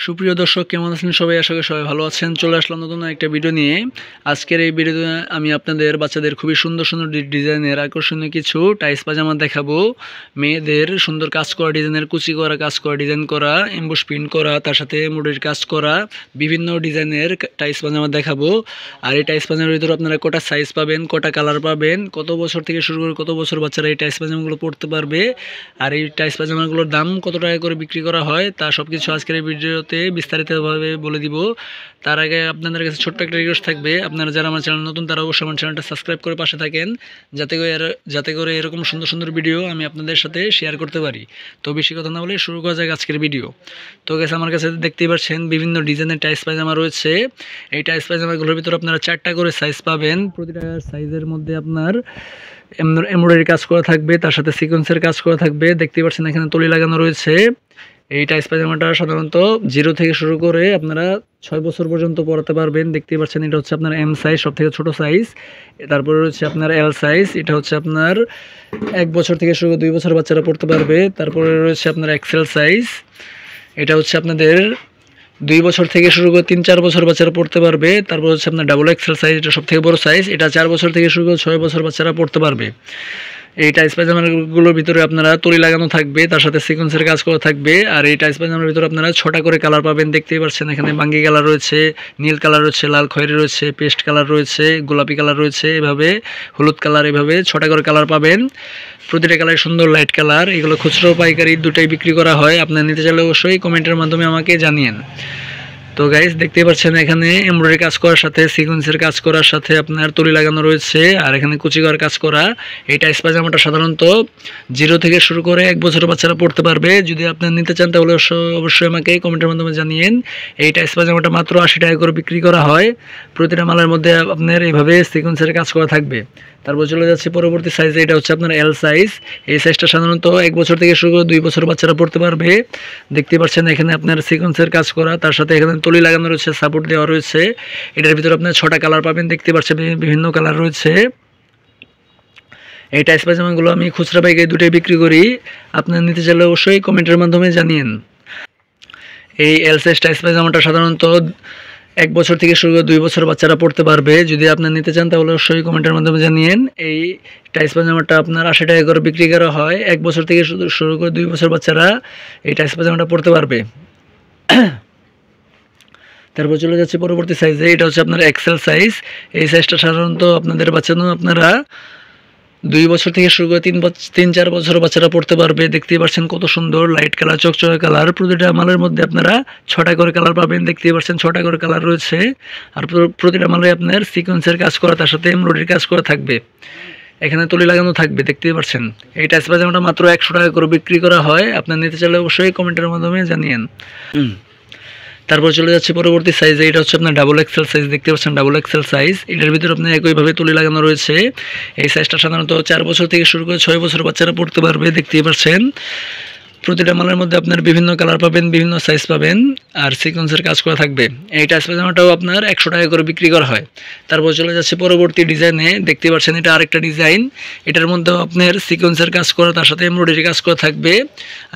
সুপ্রিয় দর্শক, কেমন আছেন সবাই? আশা করি সবাই ভালো আছেন। চলে আসলাম নতুন একটা ভিডিও নিয়ে। আজকের এই ভিডিওতে আমি আপনাদের বাচ্চাদের খুবই সুন্দর সুন্দর ডিজাইনের আকর্ষণীয় কিছু টাইস পাজামা দেখাবো। মেয়েদের সুন্দর কাজ করা ডিজাইনের, কুচি করা, কাজ করা, ডিজাইন করা, এমবোস প্রিন্ট করা, তার সাথে এমব্রয়ডারি কাজ করা বিভিন্ন ডিজাইনের টাইস পাজামা দেখাবো। আর এই টাইস পাজামার ভিতরে আপনারা কটা সাইজ পাবেন, কটা কালার পাবেন, কত বছর থেকে শুরু করে কত বছর বাচ্চারা এই টাইস পাজামাগুলো পরতে পারবে, আর এই টাইস পাজামাগুলোর দাম কত টাকা করে বিক্রি করা হয়, তা সব কিছু আজকের এই ভিডিওতে বিস্তারিতভাবে বলে দিব। তার আগে আপনাদের কাছে ছোট্ট একটা রিকোয়েস্ট থাকবে, আপনারা যারা আমার চ্যানেল নতুন তারা অবশ্যই আমার চ্যানেলটা সাবস্ক্রাইব করে পাশে থাকেন, যাতে করে এরকম সুন্দর সুন্দর ভিডিও আমি আপনাদের সাথে শেয়ার করতে পারি। তো বেশি কথা না বলে শুরু করা যাক আজকের ভিডিও। তো গেছে আমার কাছে দেখতেই পাচ্ছেন বিভিন্ন ডিজাইনের টাইস পায়জামা রয়েছে। এই টাইস পায়জামাগুলোর ভিতরে আপনারা 4টা করে সাইজ পাবেন। প্রতিটা সাইজের মধ্যে আপনার এমব্রয়ডারি কাজ করা থাকবে, তার সাথে সিকোয়েন্সের কাজ করা থাকবে। দেখতেই পাচ্ছেন এখানে তলি লাগানো রয়েছে। এই টাইস পায়জামাটা সাধারণত 0 থেকে শুরু করে আপনারা 6 বছর পর্যন্ত পরাতে পারবেন। দেখতেই পাচ্ছেন এটা হচ্ছে আপনার এম সাইজ, সব থেকে ছোটো সাইজ। তারপরে রয়েছে আপনার এল সাইজ, এটা হচ্ছে আপনার 1 বছর থেকে শুরু করে 2 বছর বাচ্চারা পড়তে পারবে। তারপরে রয়েছে আপনার এক্সেল সাইজ, এটা হচ্ছে আপনাদের 2 বছর থেকে শুরু করে 3-4 বছর বাচ্চারা পড়তে পারবে। তারপর হচ্ছে আপনার ডাবল এক্সেল সাইজ, এটা সব থেকে বড় সাইজ, এটা 4 বছর থেকে শুরু করে 6 বছর বাচ্চারা পড়তে পারবে। এই টাইস পায়জামাগুলোর ভিতরে আপনারা তলি লাগানো থাকবে, তার সাথে সিকোয়েন্সের কাজ করা থাকবে। আর এই টাইস পায়জামার ভিতরে আপনারা 6টা করে কালার পাবেন। দেখতেই পাচ্ছেন এখানে বাঙ্গি কালার রয়েছে, নীল কালার রয়েছে, লাল খয়েরি রয়েছে, পেস্ট কালার রয়েছে, গোলাপি কালার রয়েছে, এভাবে হলুদ কালার, এভাবে 6টা করে কালার পাবেন। প্রতিটা কালার সুন্দর লাইট কালার। এগুলো খুচরো পাইকারি দুটাই বিক্রি করা হয়। আপনারা নিতে চাইলে অবশ্যই কমেন্টের মাধ্যমে আমাকে জানিয়েন। তো গাইস, দেখতেই পাচ্ছেন এখানে এমব্রয়ডারি কাজ করার সাথে সিকোয়েন্সের কাজ করার সাথে আপনার তলি লাগানো রয়েছে, আর এখানে কুচি করার কাজ করা। এই টাইস পায়জামাটা সাধারণত 0 থেকে শুরু করে 1 বছর বাচ্চারা পড়তে পারবে। যদি আপনারা নিতে চান তাহলে অবশ্যই আমাকে কমেন্টের মাধ্যমে জানিয়েন। এই টাইস পায়জামাটা মাত্র 80 টাকা করে বিক্রি করা হয়। প্রতিটা মালের মধ্যে আপনার এইভাবে সিকোয়েন্সের কাজ করা থাকবে। তারপর চলে যাচ্ছে পরবর্তী সাইজে, এটা হচ্ছে আপনার এল সাইজ। এই সাইজটা সাধারণত 1 বছর থেকে শুরু করে 2 বছর বাচ্চারা পড়তে পারবে। দেখতে পাচ্ছেন এখানে আপনার সিকোয়েন্সের কাজ করা, তার সাথে এখানে তলি লাগানো রয়েছে, সাপোর্ট দেওয়া রয়েছে। এটার ভিতরে আপনার 6টা কালার পাবেন। দেখতে পাচ্ছেন বিভিন্ন কালার রয়েছে। এই টাইস পায়জামাগুলো আমি খুচরা পাইকারি দুটোই বিক্রি করি। আপনারা নিতে চাইলে অবশ্যই কমেন্টের মাধ্যমে জানিয়েন। এই এল সাইজ টাইস পায়জামাটা সাধারণত 1 বছর থেকে শুরু করে 2 বছর বাচ্চারা পড়তে পারবে। যদি আপনারা নিতে চান তাহলে অবশ্যই কমেন্টের মাধ্যমে জানিয়েন। এই টাইস পায়জামাটা আপনার 80 টাকা করে বিক্রি করা হয়। 1 বছর থেকে শুরু করে 2 বছর বাচ্চারা এই টাইস পায়জামাটা পড়তে পারবে। তারপর চলে যাচ্ছে পরবর্তী সাইজে, এটা হচ্ছে আপনার এক্সেল সাইজ। এই সাইজটা সাধারণত আপনাদের বাচ্চারা আপনারা 2 বছর থেকে শুরু করে 3-4 বছর বাচ্চারা পড়তে পারবে। দেখতেই পাচ্ছেন কত সুন্দর লাইট কালার, চকচকে কালার। প্রতিটা মালের মধ্যে আপনারা 6টা করে কালার পাবেন। দেখতেই পাচ্ছেন 6টা করে কালার রয়েছে। আর প্রতিটা মালে আপনার সিকোয়েন্সের কাজ করা, তার সাথে এমব্রয়ডারি কাজ করা থাকবে। এখানে তলি লাগানো থাকবে। দেখতেই পাচ্ছেন এই টাইস পায়জামাটা মাত্র 100 টাকা করে বিক্রি করা হয়। আপনার নিতে চাইলে অবশ্যই কমেন্টের মাধ্যমে জানিয়েন। তারপর চলে যাচ্ছে পরবর্তী সাইজে, এটা হচ্ছে আপনার ডাবল এক্সেল সাইজ। দেখতে পাচ্ছেন ডাবল এক্সেল সাইজ। এটার ভিতরে আপনার একইভাবে তলি লাগানো রয়েছে। এই সাইজটা সাধারণত 4 বছর থেকে শুরু করে 6 বছর বাচ্চারা পড়তে পারবে। দেখতেই পাচ্ছেন প্রতিটা মালের মধ্যে আপনার বিভিন্ন কালার পাবেন, বিভিন্ন সাইজ পাবেন, আর সিকোয়েন্সের কাজ করা থাকবে। এই টাইস পায়জামাটাও আপনার 100 টাকা করে বিক্রি করা হয়। তারপর চলে যাচ্ছে পরবর্তী ডিজাইনে। দেখতে পাচ্ছেন এটা আরেকটা ডিজাইন। এটার মধ্যেও আপনার সিকোয়েন্সের কাজ করা, তার সাথে এমব্রয়ডারি কাজ করা থাকবে।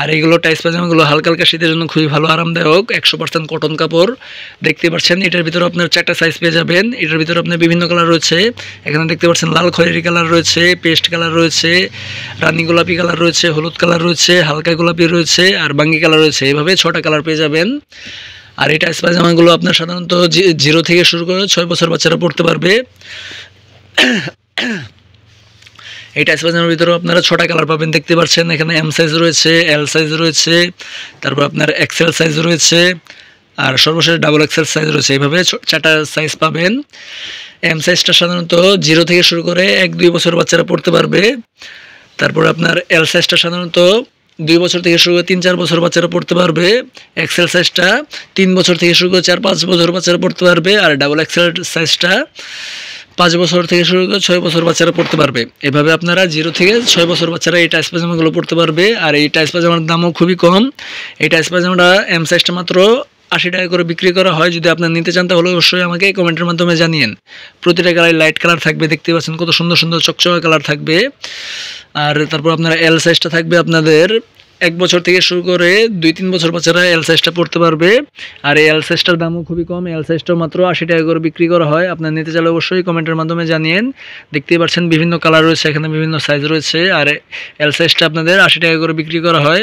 আর এইগুলো টাইস পায়জামাগুলো হালকা হালকা শীতের জন্য খুবই ভালো আরামদায়ক, 100% কটন কাপড়। দেখতে পাচ্ছেন এটার ভিতরে আপনার 4টা সাইজ পেয়ে যাবেন। এটার ভিতরে আপনার বিভিন্ন কালার রয়েছে। এখানে দেখতে পাচ্ছেন লাল খয়েরি কালার রয়েছে, পেস্ট কালার রয়েছে, রানী গোলাপি কালার রয়েছে, হলুদ কালার রয়েছে, হালকা গোলাপি রয়েছে, আর বাঙ্গি কালার রয়েছে। এভাবে 6টা কালার পেয়ে যাবেন। আর এই টাইস পায়জামাগুলো আপনার সাধারণত 0 থেকে শুরু করে 6 বছর বাচ্চারা পড়তে পারবে। এই টাইস পায়জামার ভিতরেও আপনারা 6টা কালার পাবেন। দেখতে পাচ্ছেন এখানে এম সাইজ রয়েছে, এল সাইজ রয়েছে, তারপর আপনার এক্সেল সাইজ রয়েছে, আর সর্বশেষ ডাবল এক্সেল সাইজ রয়েছে। এইভাবে 4টা সাইজ পাবেন। এম সাইজটা সাধারণত 0 থেকে শুরু করে 1-2 বছর বাচ্চারা পড়তে পারবে। তারপর আপনার এল সাইজটা সাধারণত 2 বছর থেকে শুরু করে 3-4 বছর বাচ্চারা পড়তে পারবে। এক্সেল সাইজটা 3 বছর থেকে শুরু করে 4-5 বছর বাচ্চারা পড়তে পারবে। আর ডাবল এক্সেল সাইজটা 5 বছর থেকে শুরু করে 6 বছর বাচ্চারা পড়তে পারবে। এভাবে আপনারা 0 থেকে 6 বছর বাচ্চারা এই টাইস পায়জামাগুলো পড়তে পারবে। আর এই টাইস পায়জামার দামও খুবই কম। এই টাইস পায়জামাটা এম সাইজটা মাত্র 80 টাকা করে বিক্রি করা হয়। যদি আপনারা নিতে চান তাহলে অবশ্যই আমাকে কমেন্টের মাধ্যমে জানিয়েন। প্রতিটা কালার লাইট কালার থাকবে। দেখতে পাচ্ছেন কত সুন্দর সুন্দর চকচকে কালার থাকবে। আর তারপর আপনারা এল সাইজটা থাকবে আপনাদের 1 বছর থেকে শুরু করে 2-3 বছর বাচ্চারা এল সাইজটা পড়তে পারবে। আর এই এল সাইজটার দামও খুবই কম, এল সাইজটাও মাত্র 80 টাকা করে বিক্রি করা হয়। আপনার নিতে চাইলে অবশ্যই কমেন্টের মাধ্যমে জানিয়েন। দেখতেই পাচ্ছেন বিভিন্ন কালার রয়েছে, এখানে বিভিন্ন সাইজ রয়েছে। আর এল সাইজটা আপনাদের 80 টাকা করে বিক্রি করা হয়।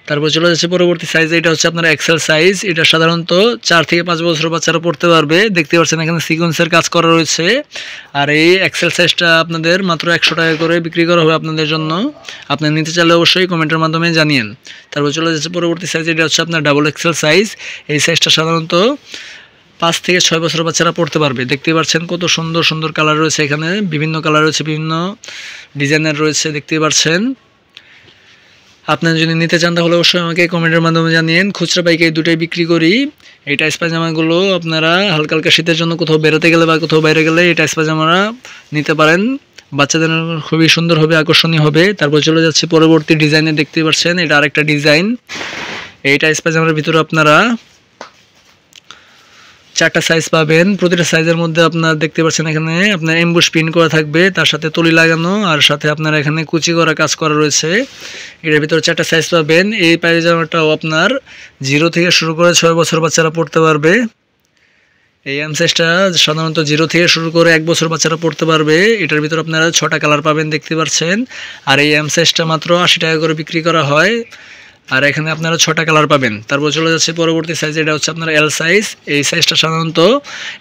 তারপর চলে যাচ্ছে পরবর্তী সাইজ, এটা হচ্ছে আপনার এক্সেল সাইজ। এটা সাধারণত 4 থেকে 5 বছর বাচ্চারা পড়তে পারবে। দেখতে পাচ্ছেন এখানে সিকোয়েন্সের কাজ করা রয়েছে। আর এই এক্সেল সাইজটা আপনাদের মাত্র 100 টাকা করে বিক্রি করা হবে আপনাদের জন্য। আপনি নিতে চাইলে অবশ্যই কমেন্টের মাধ্যমে জানিয়েন। তারপর চলে যাচ্ছে পরবর্তী সাইজ, এটা হচ্ছে আপনার ডাবল এক্সেল সাইজ। এই সাইজটা সাধারণত 5 থেকে 6 বছর বাচ্চারা পড়তে পারবে। দেখতে পাচ্ছেন কত সুন্দর সুন্দর কালার রয়েছে, এখানে বিভিন্ন কালার রয়েছে, বিভিন্ন ডিজাইনের রয়েছে, দেখতে পাচ্ছেন। আপনারা যদি নিতে চান তাহলে অবশ্যই আমাকে কমেন্টের মাধ্যমে জানিয়েন। খুচরা পাইকারি দুটোই বিক্রি করি। এই টাইস পাজামাগুলো আপনারা হালকা হালকা শীতের জন্য কোথাও বেরোতে গেলে বা কোথাও বাইরে গেলে এই টাইস পাজামারা নিতে পারেন। বাচ্চাদের খুবই সুন্দর হবে, আকর্ষণীয় হবে। তারপর চলে যাচ্ছে পরবর্তী ডিজাইনে, দেখতে পাচ্ছেন এটা আরেকটা ডিজাইন। এই টাইস পাজামার ভিতরে আপনারা 4টা সাইজ পাবেন। প্রতিটা সাইজের মধ্যে আপনার দেখতে পাচ্ছেন এখানে আপনার এমবুশ প্রিন্ট করা থাকবে, তার সাথে তুলি লাগানো, আর সাথে আপনার এখানে কুচি করা কাজ করা রয়েছে। এটার ভিতরে 4টা সাইজ পাবেন। এই পায়জামাটাও আপনার 0 থেকে শুরু করে 6 বছর বাচ্চারা পড়তে পারবে। এই এম সাইজটা সাধারণত 0 থেকে শুরু করে 1 বছর বাচ্চারা পড়তে পারবে। এটার ভিতরে আপনারা 6টা কালার পাবেন, দেখতে পাচ্ছেন। আর এই এম সাইজটা মাত্র 80 টাকা করে বিক্রি করা হয়। আর এখানে আপনারা 6টা কালার পাবেন। তারপর চলে যাচ্ছে পরবর্তী সাইজ, এটা হচ্ছে আপনার এল সাইজ। এই সাইজটা সাধারণত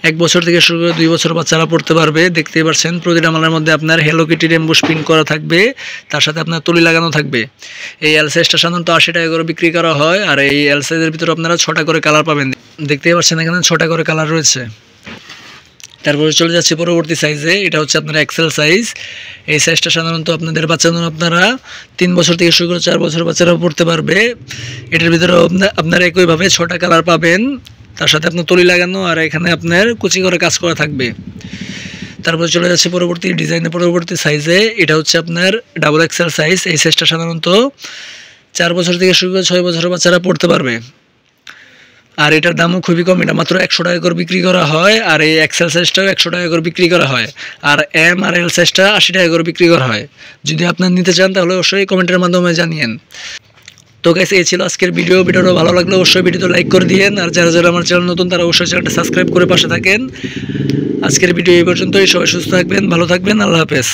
1 বছর থেকে শুরু করে 2 বছর বাচ্চারা পড়তে পারবে। দেখতে পাচ্ছেন প্রতিটা মালার মধ্যে আপনার হ্যালো কিটির এমবুশ প্রিন্ট করা থাকবে, তার সাথে আপনার তুলি লাগানো থাকবে। এই এল সাইজটা সাধারণত 80 টাকা করে বিক্রি করা হয়। আর এই এল সাইজের ভিতরে আপনারা 6টা করে কালার পাবেন। দেখতে পাচ্ছেন এখানে 6টা করে কালার রয়েছে। তারপরে চলে যাচ্ছে পরবর্তী সাইজে, এটা হচ্ছে আপনার এক্সেল সাইজ। এই সাইজটা সাধারণত আপনাদের বাচ্চাদের আপনারা 3 বছর থেকে শুরু করে 4 বছর বাচ্চারা পড়তে পারবে। এটার ভিতরে আপনারা একইভাবে 6টা কালার পাবেন, তার সাথে আপনার তুলি লাগানো, আর এখানে আপনার কুচি করে কাজ করা থাকবে। তারপরে চলে যাচ্ছে পরবর্তী ডিজাইনে, পরবর্তী সাইজে, এটা হচ্ছে আপনার ডাবল এক্সেল সাইজ। এই সাইজটা সাধারণত 4 বছর থেকে শুরু করে 6 বছর বাচ্চারা পড়তে পারবে। আর এটার দামও খুবই কম, এটা মাত্র 100 টাকা করে বিক্রি করা হয়। আর এই এক্সেল সাইজটাও 100 টাকা করে বিক্রি করা হয়। আর এম আর এল সাইজটা 80 টাকা করে বিক্রি করা হয়। যদি আপনার নিতে চান তাহলে অবশ্যই কমেন্টের মাধ্যমে জানিয়েন। তো গাইস, এই ছিল আজকের ভিডিওটা ভালো লাগলে অবশ্যই ভিডিওটা লাইক করে দিয়েন। আর যারা যারা আমার চ্যানেল নতুন তারা অবশ্যই চ্যানেলটা সাবস্ক্রাইব করে পাশে থাকেন। আজকের ভিডিও এই পর্যন্তই। সবাই সুস্থ থাকবেন, ভালো থাকবেন, আল্লাহ হাফেজ।